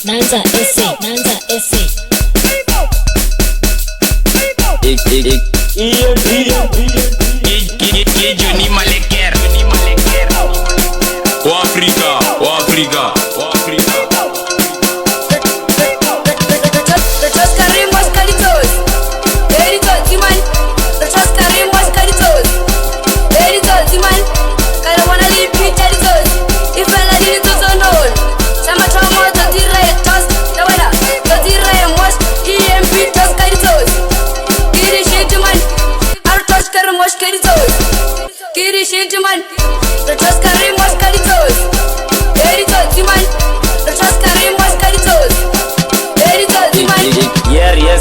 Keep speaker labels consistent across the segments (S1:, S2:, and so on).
S1: Nanza SA, Nanza SA.
S2: Johnny Maleker. O Africa.
S3: Man, the trust Karim was caritos. Caritos, man, the trust Karim was caritos. Caritos, man.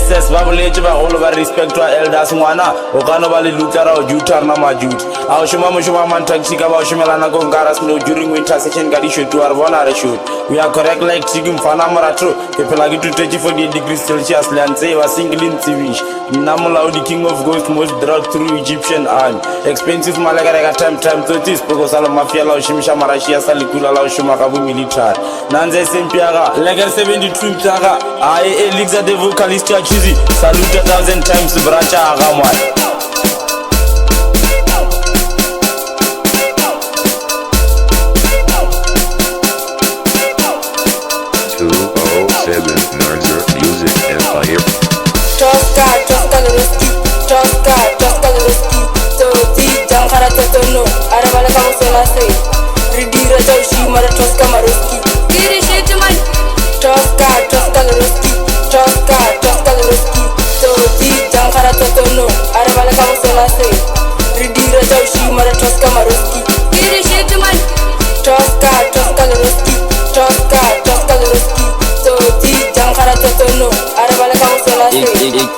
S4: Yes, babuleti ba all over respect to elders mwana okano bali lutara o jutar na majut aw shuma man taxi ka ba shumela na go ngaras no during winter session gadi shoot to arvona re shoot we are correct like sigim fana maratro ke pelagi to 34 degrees Celsius land say was single in civish namula the king of ghost most drug through Egyptian army expensive malagara time to this because all mafia la shimisha marashia salikula la shuma ka bu military nanze sempiaga leger 72 mtaga ai lixa de vocalist ya chizi salute 1000 times bracha agamwa
S5: 207 Narzer Music Empire.
S3: Tosca Luruski, Tosca Luruski. Toti Jankara Totono, Arabala Kamusela say. Ridira Jaushi Mara Tosca Maruski. Kiri shit man. Tosca Luruski, Tosca Luruski. Toti Jankara Totono, Arabala Kamusela say. Ridira Jaushi Mara Tosca Maruski. Kiri shit man. Tosca Luruski, Tosca Luruski. Toti Jankara Totono, Arabala Kamusela say.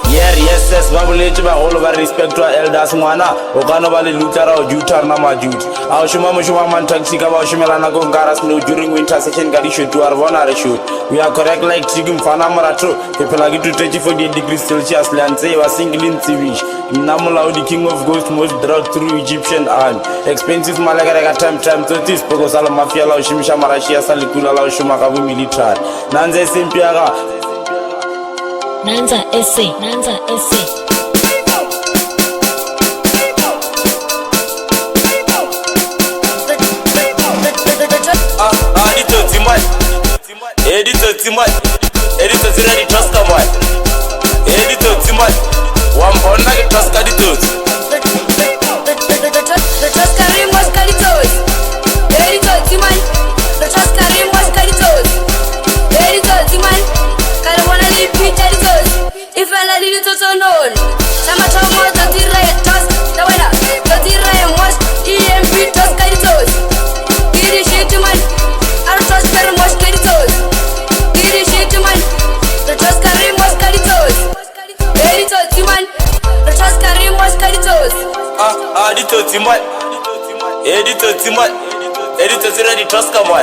S4: Yes, babuleti ba all over respect to elders mwana okano bali lutara o jutar na majut aw shuma man taxi ka ba shumela na go ngaras no during winter session gadi shoot to arvona re shoot we are correct like sigim fana maratro ke pelagi to 34 degrees Celsius land say was single in civish namula the king of ghost most drug through Egyptian army expensive malagara time to this because all mafia la shimisha marashia salikula la shuma ka bu military nanze sempiaga
S1: Nanza SA, Nanza SA.
S4: Editor zira trust kamwa editor timat wambona ke trust editors
S3: the trust Karim was caritos. Editor man, the trust Karim was caritos. Editor man, kala wana lipi caritos. If I did it to known, sama chamo to tira trust. The winner, to tira was EMP trust caritos. Kiri shit man, I trust Karim was caritos. Kiri shit man, the trust Karim was caritos. Editor man, the trust Karim was caritos.
S4: editor zira trust kamwa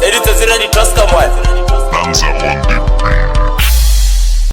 S4: editor zira trust kamwa
S5: Nanza on the